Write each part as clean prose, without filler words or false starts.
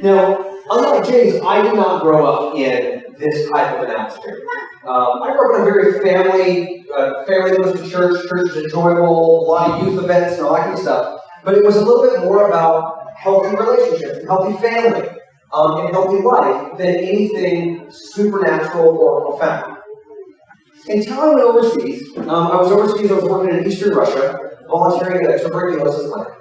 Now, unlike James, I did not grow up in this type of an atmosphere. I grew up in a very family goes to church is enjoyable, a lot of youth events and all that kind of stuff. But it was a little bit more about healthy relationships, and healthy family, and healthy life than anything supernatural or profound. Until I went overseas, I was working in Eastern Russia, volunteering at a tuberculosis clinic.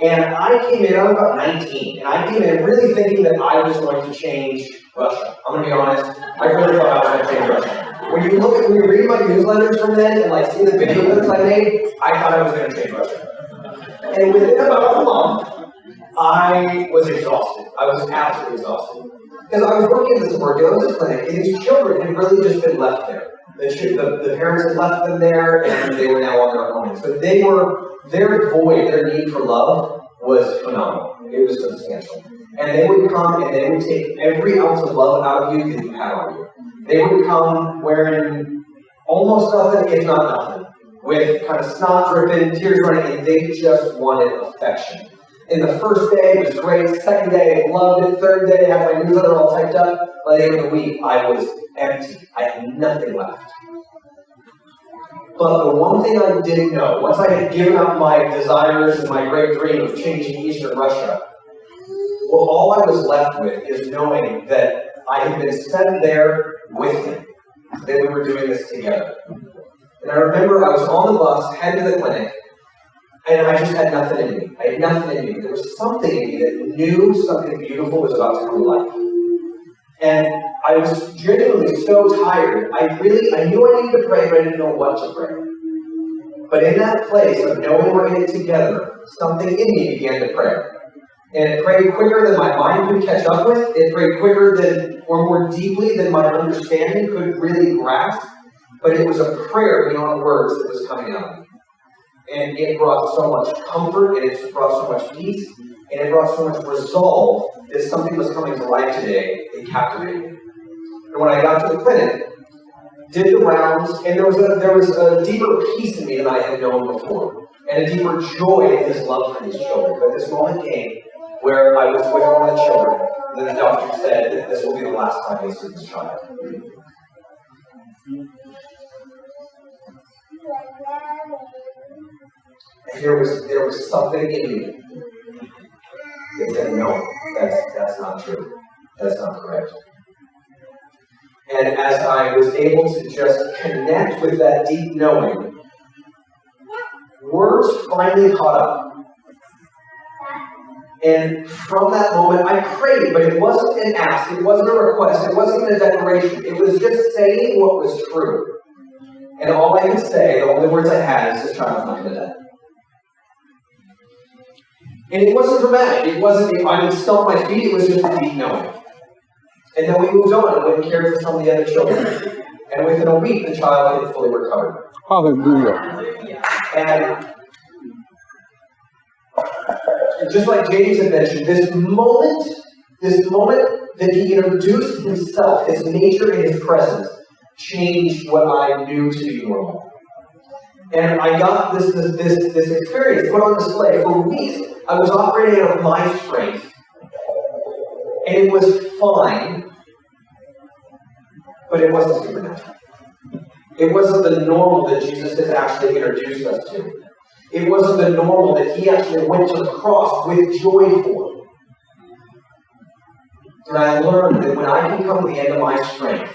And I came in, I was about 19, and I came in really thinking that I was going to change Russia. I'm going to be honest, I really thought I was going to change Russia. When you read my newsletters from then and see the video clips I made, I thought I was going to change Russia. And within about a month, I was exhausted. I was absolutely exhausted. Because I was working in the tuberculosis clinic, and these children had really just been left there. The parents had left them there, and they were now on their own. So their void, their need for love was phenomenal. It was substantial. And they would come and they would take every ounce of love out of you that you had on you. They would come wearing almost nothing, if not nothing, with kind of snot dripping, tears running, and they just wanted affection. And the first day was great, second day I loved it, third day I had my newsletter all typed up. By the end of the week, I was empty. I had nothing left. But the one thing I didn't know, once I had given up my desires and my great dream of changing Eastern Russia, well, all I was left with is knowing that I had been sent there with him, that we were doing this together. And I remember I was on the bus, heading to the clinic, and I just had nothing in me. I had nothing in me. There was something in me that knew something beautiful was about to come to life. And I was genuinely so tired. I knew I needed to pray, but I didn't know what to pray. But in that place of knowing we're in it together, something in me began to pray. And it prayed quicker than my mind could catch up with. It prayed quicker than, or more deeply than my understanding could really grasp. But it was a prayer beyond words that was coming out of me. And it brought so much comfort, and it brought so much peace, and it brought so much resolve that something was coming to life today. It captivated me. And when I got to the clinic, did the rounds, and there was a deeper peace in me than I had known before, and a deeper joy in his love for these children. But this moment came where I was with one of the children, and then the doctor said that this will be the last time they see this child. And there was something in me that said, no, that's not true. That's not correct. And as I was able to just connect with that deep knowing, words finally caught up. And from that moment, I prayed, but it wasn't an ask, it wasn't a request, it wasn't even a declaration. It was just saying what was true. And all I could say, the only words I had, is this child is not going to die. And it wasn't dramatic. It wasn't, I didn't stomp my feet, it was just a deep knowing. And then we moved on and went and cared for some of the other children. And within a week, the child had fully recovered. Hallelujah. And just like James had mentioned, this moment that he introduced himself, his nature and his presence, changed what I knew to be normal. And I got this experience put on display. For weeks, I was operating out of my strength. And it was fine, but it wasn't supernatural. It wasn't the normal that Jesus had actually introduced us to. It wasn't the normal that he actually went to the cross with joy for. And I learned that when I can come to the end of my strength,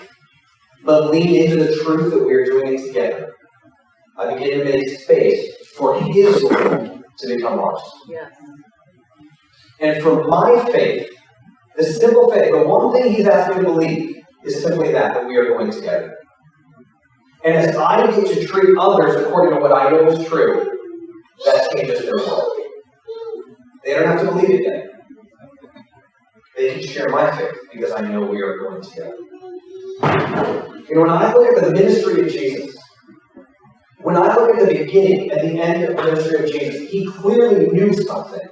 but lean into the truth that we are doing it together, I begin to make space for his glory to become ours. Yes. And for my faith, the simple faith, the one thing he's asked me to believe is simply that we are going together. And as I get to treat others according to what I know is true, that changes their world. They don't have to believe it yet. They can share my faith because I know we are going together. You know, when I look at the ministry of Jesus, when I look at the beginning and the end of the ministry of Jesus, he clearly knew something.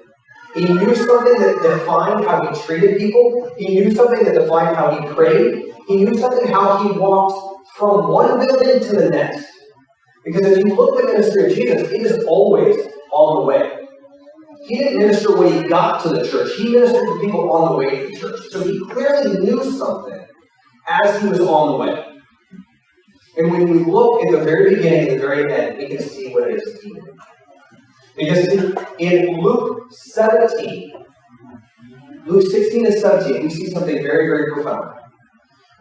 He knew something that defined how he treated people. He knew something that defined how he prayed. He knew something how he walked from one building to the next. Because if you look at the ministry of Jesus, it is always on the way. He didn't minister when he got to the church. He ministered to people on the way to the church. So he clearly knew something as he was on the way. And when we look at the very beginning and the very end, we can see what it is he knew. Because in Luke 17, Luke 16 and 17, we see something very, very profound.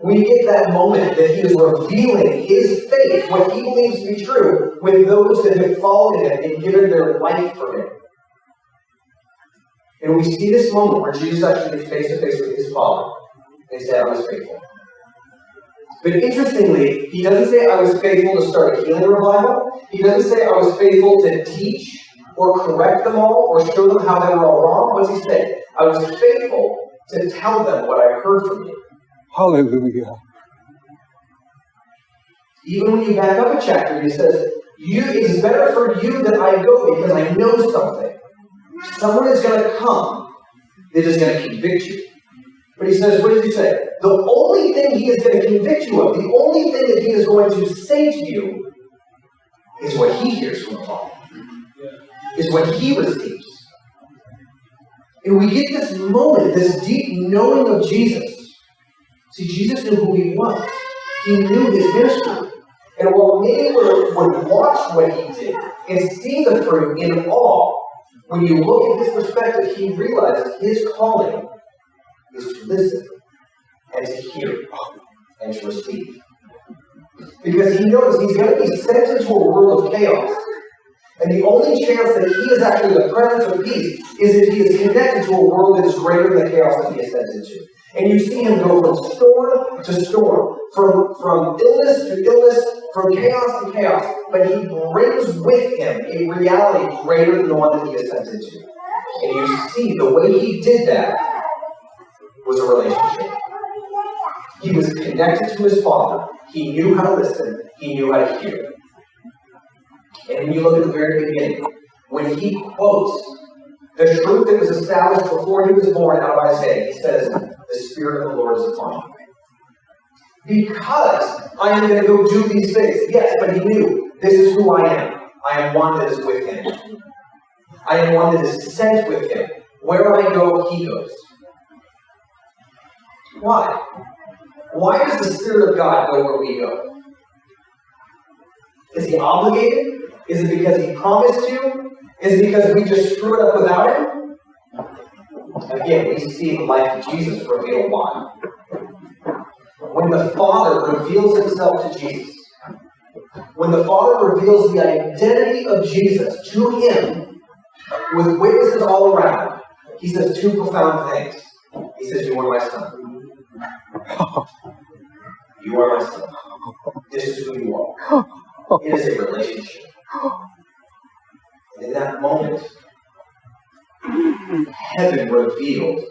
We get that moment that he is revealing his faith, what he believes to be true, with those that have followed him and given their life for him. And we see this moment where Jesus actually gets face to face with his Father and said, I was faithful. But interestingly, he doesn't say I was faithful to start a healing revival. He doesn't say I was faithful to teach or correct them all or show them how they were all wrong. What's he say? I was faithful to tell them what I heard from you. Hallelujah. Even when you back up a chapter, he says, it's better for you that I go because I know something. Someone is going to come that is going to convict you. But he says, what does he say? The only thing he is going to convict you of, the only thing that he is going to say to you is what he hears from the Father. Is what he receives. And we get this moment, this deep knowing of Jesus. See, Jesus knew who he was. He knew his ministry. And while many would watch what he did and see the fruit in awe, when you look at his perspective, he realizes his calling is to listen and to hear and to receive. Because he knows he's going to be sent into a world of chaos. And the only chance that he is actually the presence of peace is if he is connected to a world that is greater than the chaos that he is sent into. And you see him go from storm to storm, from illness to illness, from chaos to chaos. But he brings with him a reality greater than the one that he is sent into. And you see the way he did that was a relationship. He was connected to his Father. He knew how to listen. He knew how to hear. And when you look at the very beginning, when he quotes the truth that was established before he was born out of Isaiah, he says, the Spirit of the Lord is upon me. Because I am going to go do these things. Yes, but he knew, this is who I am. I am one that is with him. I am one that is sent with him. Where I go, he goes. Why? Why does the Spirit of God go where we go? Is he obligated? Is it because he promised to? Is it because we just screw it up without him? Again, we see the life of Jesus reveal why. When the Father reveals himself to Jesus, when the Father reveals the identity of Jesus to him, with witnesses all around, he says two profound things. He says, you are my son. You are my son. This is who you are. It is a relationship. And in that moment, heaven revealed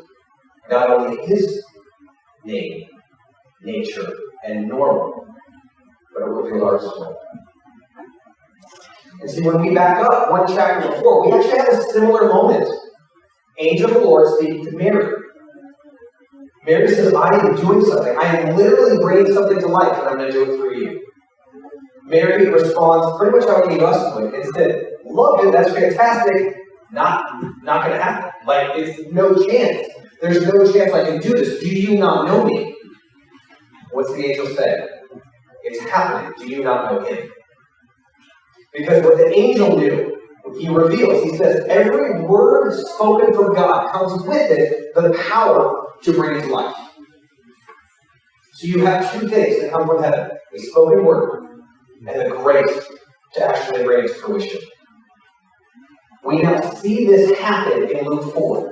not only his name, nature, and normal, but it revealed ours as well. And see, when we back up one chapter before, we actually have a similar moment. Angel of the Lord speaking to Mary. Mary says, I am doing something. I am literally bringing something to life, and I'm going to do it through you. Mary responds pretty much how any of us would. Instead, love it, that's fantastic. Not going to happen. Like, it's no chance. There's no chance I can do this. Do you not know me? What's the angel say? It's happening. Do you not know him? Because what the angel knew, he reveals, he says, every word spoken from God comes with it the power to bring it to life. So you have two things that come from heaven, a spoken word and the grace to actually bring it to fruition. We now see this happen in Luke 4.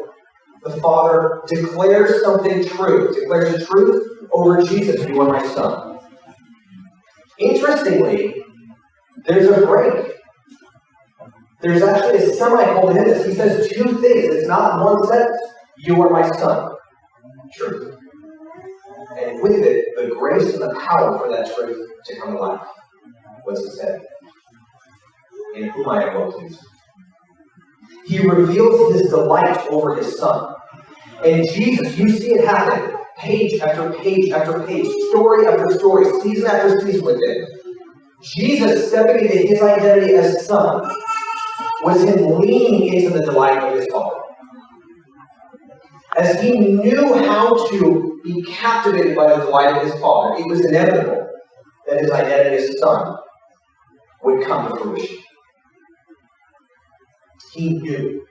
The Father declares something true, declares the truth over Jesus, you are my son. Interestingly, there's a break. There's actually a semicolon in this. He says two things. It's not one sentence. You are my son. Truth. And with it, the grace and the power for that truth to come to life. What's it say? In whom I am well pleased. He reveals his delight over his son. And Jesus, you see it happen. Page after page after page. Story after story. Season after season with it. Jesus stepping into his identity as son. was him leaning into the delight of his Father. As he knew how to be captivated by the delight of his Father, it was inevitable that his identity as son would come to fruition. He knew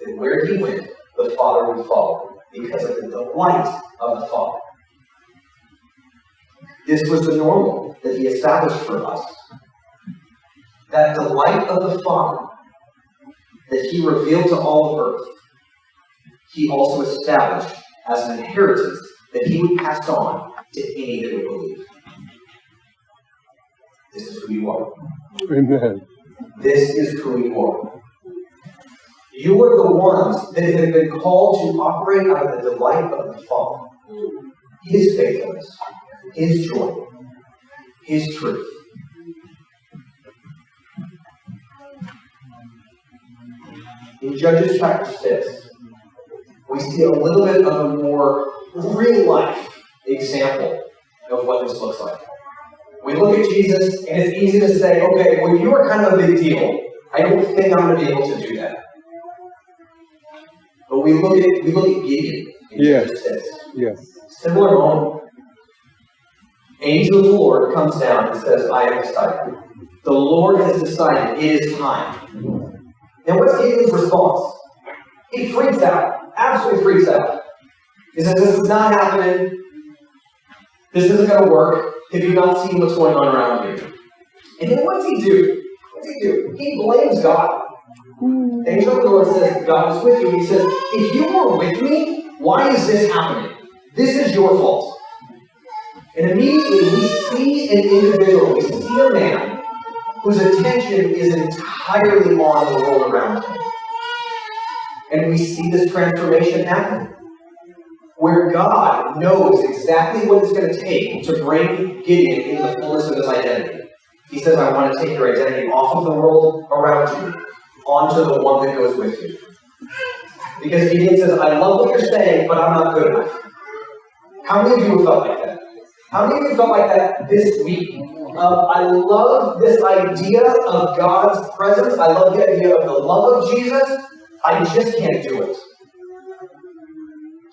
that where he went, the Father would follow because of the delight of the Father. This was the normal that he established for us. That delight of the Father that he revealed to all of earth, he also established as an inheritance that he would pass on to any that would believe. This is who you are. Amen. This is who you are. You are the ones that have been called to operate out of the delight of the Father. His faithfulness, His joy, His truth. In Judges chapter 6, we see a little bit of a more real-life example of what this looks like. We look at Jesus, and it's easy to say, okay, well, you are kind of a big deal. I don't think I'm going to be able to do that. But we look at Gideon in Judges 6. Yes. Similar moment. Angel of the Lord comes down and says, I have decided. The Lord has decided it is time. Now what's Gideon's response? He freaks out. Absolutely freaks out. He says, this is not happening. This isn't going to work. Have you not seen what's going on around here? And then what does he do? He blames God. The angel of the Lord says, God is with you. He says, if you were with me, why is this happening? This is your fault. And immediately we see an individual, we see a man whose attention is entirely on the world around him. And we see this transformation happen, where God knows exactly what it's going to take to bring Gideon into the fullness of his identity. He says, I want to take your identity off of the world around you, onto the one that goes with you. Because Gideon says, I love what you're saying, but I'm not good enough. How many of you have felt like that? How many of you felt like that this week? I love this idea of God's presence. I love the idea of the love of Jesus. I just can't do it.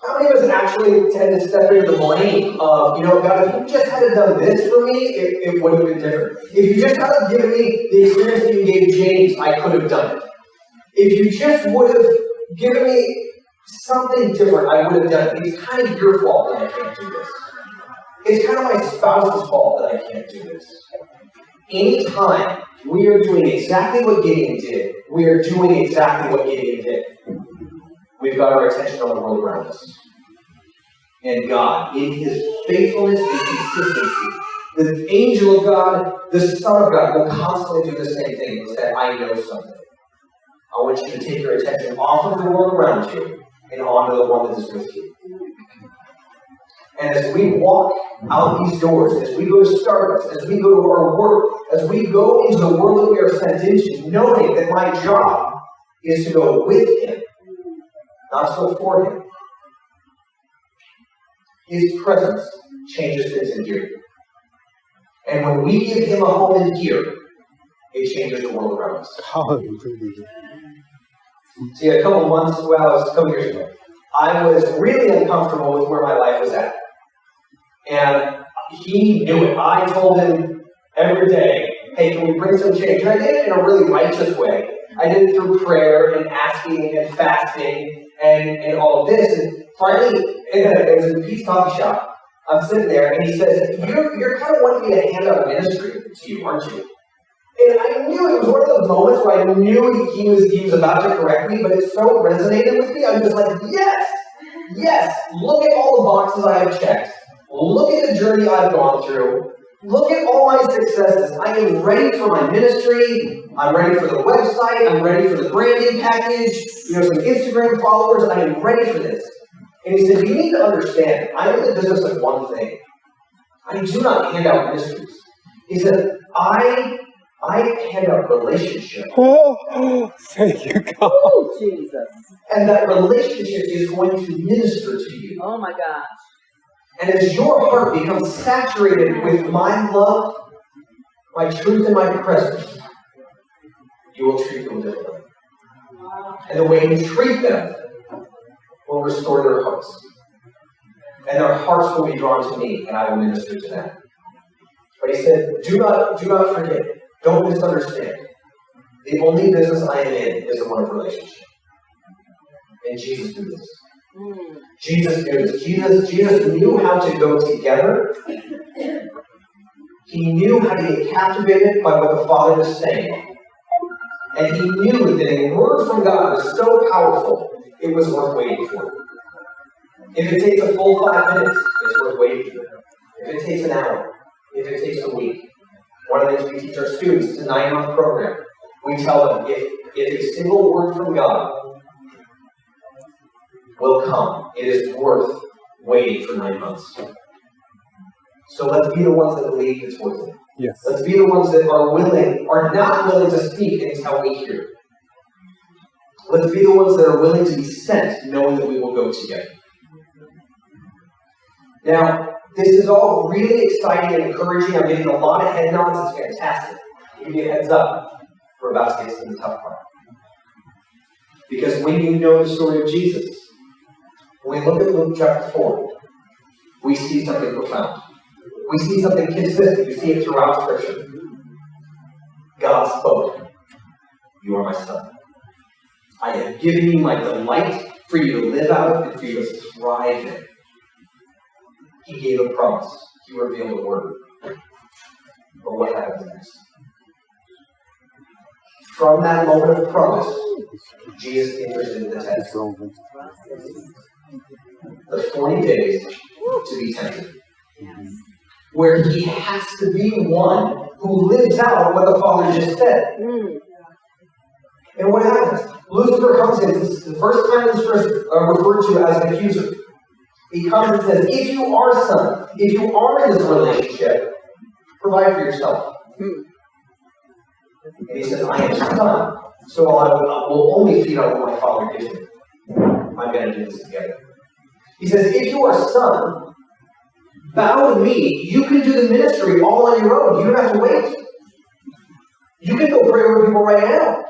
How many of us actually tend to step into the blame of, God, if you just had done this for me, it would have been different. If you just had given me the experience that you gave James, I could have done it. If you just would have given me something different, I would have done it. It's kind of your fault that I can't do this. It's kind of my spouse's fault that I can't do this. Anytime we are doing exactly what Gideon did, we are doing exactly what Gideon did. We've got our attention on the world around us. And God, in His faithfulness and consistency, the angel of God, the Son of God, will constantly do the same thing. He'll say, I know something. I want you to take your attention off of the world around you and onto the one that is with you. And as we walk out these doors, as we go to Starbucks, as we go to our work, as we go into the world that we are sent into, knowing that my job is to go with Him, not to go for Him. His presence changes things in here. And when we give Him a home in here, it changes the world around us. Hallelujah. See, a couple years ago, I was really uncomfortable with where my life was at. And he knew it. I told him every day, hey, can we bring some change? And I did it in a really righteous way. I did it through prayer and asking and fasting and all of this. And finally, it was in the Pete's Coffee Shop. I'm sitting there, and he says, you're kind of wanting me to hand out a ministry to you, aren't you? And I knew it was one of those moments where I knew he was about to correct me, but it so resonated with me. I'm just like, yes, look at all the boxes I have checked. Look at the journey I've gone through. Look at all my successes. I am ready for my ministry. I'm ready for the website. I'm ready for the branding package. Some Instagram followers. I am ready for this. And he said, you need to understand, I'm in the business of one thing. I do not hand out ministries. He said, I hand out relationships. Oh, thank you, God. Oh, Jesus. And that relationship is going to minister to you. Oh, my gosh. And as your heart becomes saturated with my love, my truth, and my presence, you will treat them differently. And the way you treat them will restore their hearts. And their hearts will be drawn to me, and I will minister to them. But he said, do not forget. Don't misunderstand. The only business I am in is the one of relationship. And Jesus knew this. Jesus knew this. Jesus knew how to go together. He knew how to get captivated by what the Father was saying. And he knew that a word from God was so powerful, it was worth waiting for. If it takes a full 5 minutes, it's worth waiting for. If it takes an hour, if it takes a week. One of the things we teach our students, it's a 9-month program. We tell them, if a single word from God will come, it is worth waiting for 9 months. So let's be the ones that believe it's worth it. Yes. Let's be the ones that are not willing to speak until we hear. Let's be the ones that are willing to be sent, knowing that we will go together. Now, this is all really exciting and encouraging. I'm getting a lot of head nods. It's fantastic. Give me a heads up. We're about to get to the tough part. Because when you know the story of Jesus, when we look at Luke chapter 4, we see something profound. We see something consistent. We see it throughout Scripture. God spoke. You are my son. I have given you my delight for you to live out of and for you to thrive in. He gave a promise. He revealed a word. But what happens next? From that moment of promise, Jesus enters into the test. The 40 days to be tempted. Where he has to be one who lives out what the Father just said. And what happens? Lucifer comes in. This is the first time Lucifer is referred to as an accuser. He comes and says, if you are son, if you are in this relationship, provide for yourself. And he says, I am son, so I will only feed on what my Father gives me. I'm going to do this together. He says, if you are son, bow to me. You can do the ministry all on your own. You don't have to wait. You can go pray over people right now.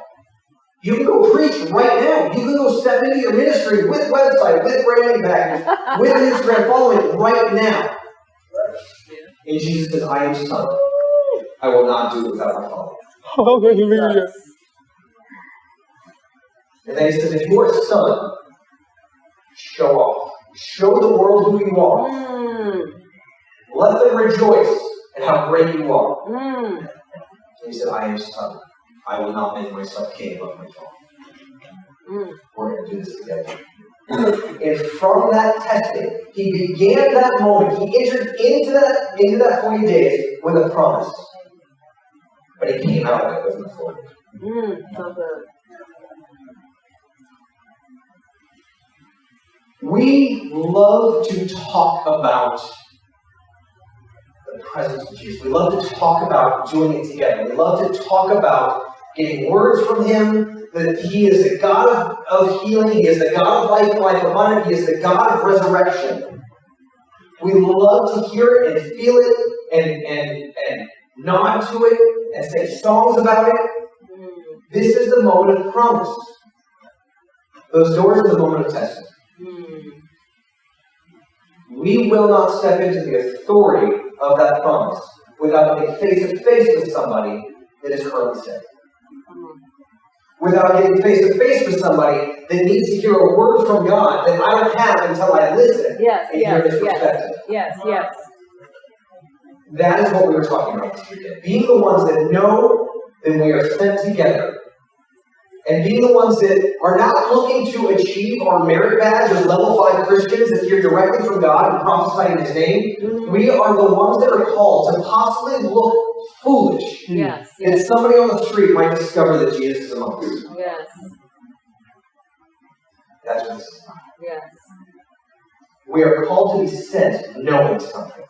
You can go preach right now. You can go step into your ministry with website, with branding package, with Instagram following right now. And Jesus says, I am son. I will not do it without my Father. Hallelujah. And then he says, if you are a son, show off. Show the world who you are. Let them rejoice at how great you are. And he said, I am son. I will not make myself king above my Father. We're going to do this together. And from that testing, he began that moment. He entered into that 40 days with a promise. But he came out of it with a 40. We love to talk about the presence of Jesus. We love to talk about doing it together. We love to talk about getting words from him, that he is the God of healing, he is the God of life and life abundant, he is the God of resurrection. We love to hear it and feel it and nod to it and sing songs about it. This is the moment of promise. Those doors are the moment of testing. We will not step into the authority of that promise without getting face to face with somebody that is currently sick. Without getting face to face with somebody that needs to hear a word from God that I don't have until I listen and hear his perspective. Yes. That is what we were talking about this weekend. Being the ones that know that we are sent together. And being the ones that are not looking to achieve our merit badge as level 5 Christians that hear directly from God and prophesy in his name. We are the ones that are called to possibly look foolish. Yes. And somebody on the street might discover that Jesus is among us. Yes. That's what this is about. Yes. We are called to be sent knowing something.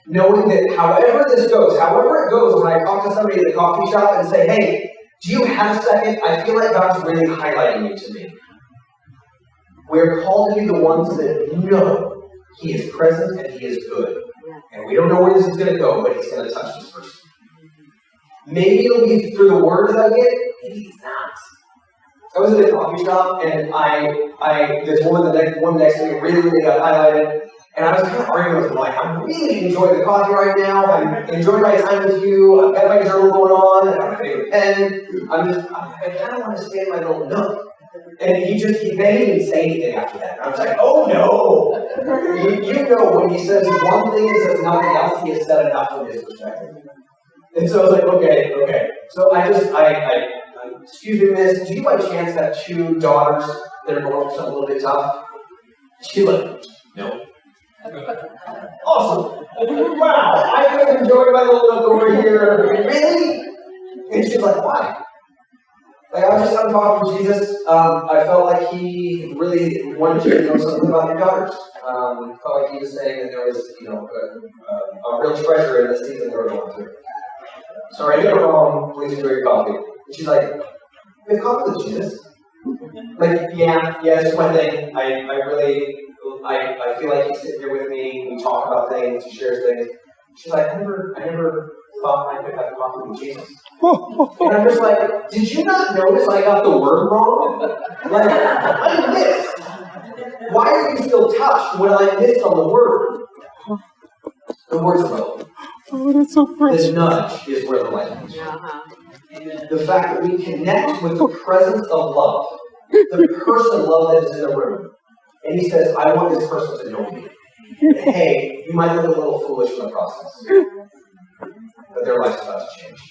Knowing that however this goes, however it goes, when I talk to somebody at the coffee shop and say, hey, do you have a second? I feel like God's really highlighting you to me. We're called to be the ones that know he is present and he is good. And we don't know where this is going to go, but he's going to touch this person. Maybe it'll be through the word that I get, maybe it's not. I was at a coffee shop, and this woman next to me really got highlighted, and I was kind of arguing with her, like, I'm really enjoying the coffee right now, I'm enjoying my time with you, I've got my journal going on, I've got my favorite pen, I kind of want to stay in my little nook. And he didn't say anything after that. I was like, oh no! You know when he says one thing and says nothing else, he has said enough from his perspective. And so I was like, okay. So excuse me, miss, do you by chance have 2 daughters that are going through something a little bit tough? She's like, no. Awesome. Wow, I could have enjoyed my little look over here. Really? And she's like, why? Like, I was just talking with Jesus. I felt like he really wanted you to know something about your daughters. Felt like he was saying that there was, a real treasure in this season they were going through. So I get her home, please enjoy your coffee. And she's like, you have coffee with Jesus? Like, yeah, it's my thing. I feel like he's sitting here with me, we talk about things, he shares things. She's like, I never thought I could have coffee with Jesus. And I'm just like, did you not notice I got the word wrong? Like, I missed. Why are you still touched when I missed on the word? The word's irrelevant. Oh, that's so fresh. The nudge is where the light is. The fact that we connect with the presence of love, the person love that is in the room. And he says, I want this person to know me. And hey, you might look a little foolish in the process, but their life's about to change.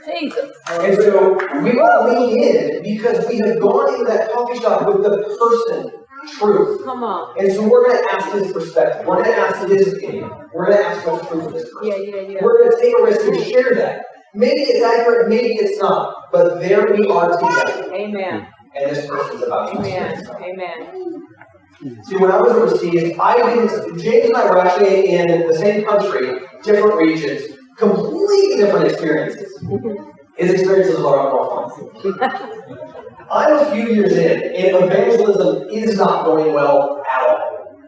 Jesus. And so we want to lean in because we have gone into that coffee shop with the person truth. Come on. And so we're going to ask his perspective. We're going to ask his opinion. We're going to ask what's true of this person. Yeah. We're going to take a risk and share that. Maybe it's accurate, maybe it's not. But there we are together. Amen. And this person's about to Amen. Amen. See, when I was overseas, James and I were actually in the same country, different regions, completely different experiences. His experiences are a lot more fun. I'm a few years in, and evangelism is not going well at all.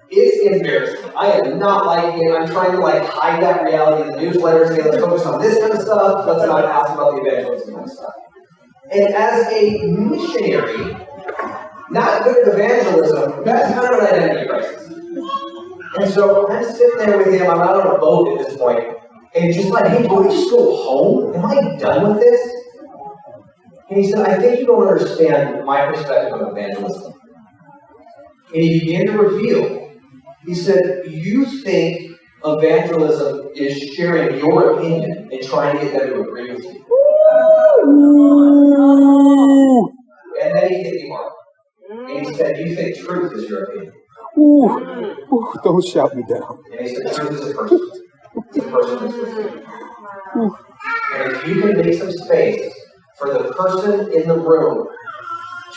It's embarrassing. I am not liking it. I'm trying to hide that reality in the newsletters. Say, let's focus on this kind of stuff. Let's not ask about the evangelism kind of stuff. And as a missionary, not good at evangelism, that's kind of an identity crisis. And so I'm sitting there with him. I'm out on a boat at this point, and just like, hey, do I just go home? Am I done with this? And he said, I think you don't understand my perspective of evangelism. And he began to reveal, he said, you think evangelism is sharing your opinion and trying to get them to agree with you. And then he hit me hard. And he said, you think truth is your opinion. Don't shout me down. And he said, truth is a person. It's a person that's with you. And if you can make some space for the person in the room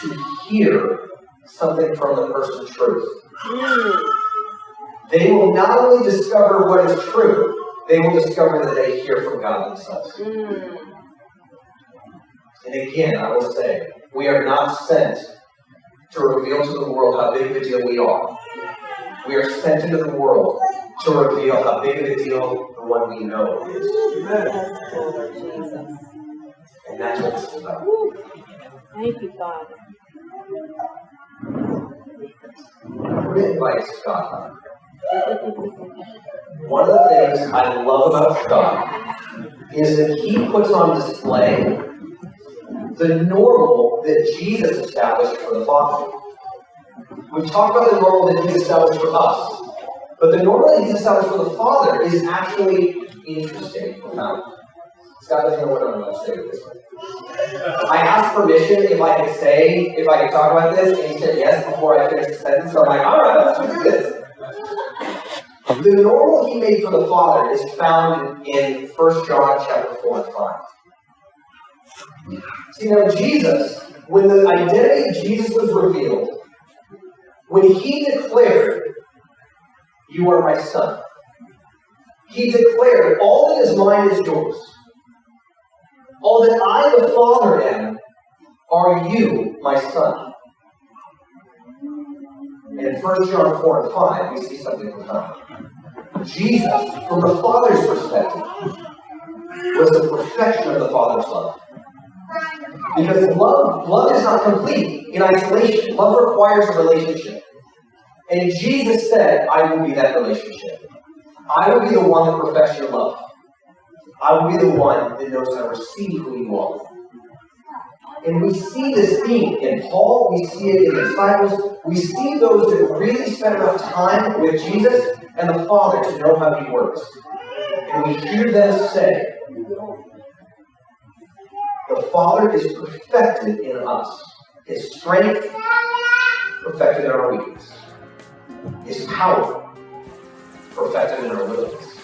to hear something from the person's truth, they will not only discover what is true, they will discover that they hear from God themselves. And again, I will say, we are not sent to reveal to the world how big of a deal we are. We are sent into the world to reveal how big of a deal the one we know is. And that's what this is about. Thank you, Father. Who invites God? One of the things I love about God is that he puts on display the normal that Jesus established for the Father. We've talked about the normal that he's established for us, but the normal that he's established for the Father is actually interesting, profound. Scott doesn't know what I'm about to say with this one. I asked permission if I could talk about this, and he said yes before I finished the sentence, so I'm like, all right, let's do this. The normal he made for the Father is found in 1 John chapter 4 and 5. See, now Jesus, when the identity of Jesus was revealed, when he declared, you are my son, he declared, all that is mine is yours. All that I, the Father, am, are you, my son. And in 1 John 4 and 5, we see something profound. Jesus, from the Father's perspective, was the perfection of the Father's love. Because love is not complete in isolation. Love requires a relationship. And Jesus said, I will be that relationship. I will be the one that perfects your love. I will be the one that knows how to receive who you are. And we see this theme in Paul, we see it in the disciples, we see those that really spend enough time with Jesus and the Father to know how he works. And we hear them say, the Father is perfected in us. His strength perfected in our weakness. His power perfected in our willingness.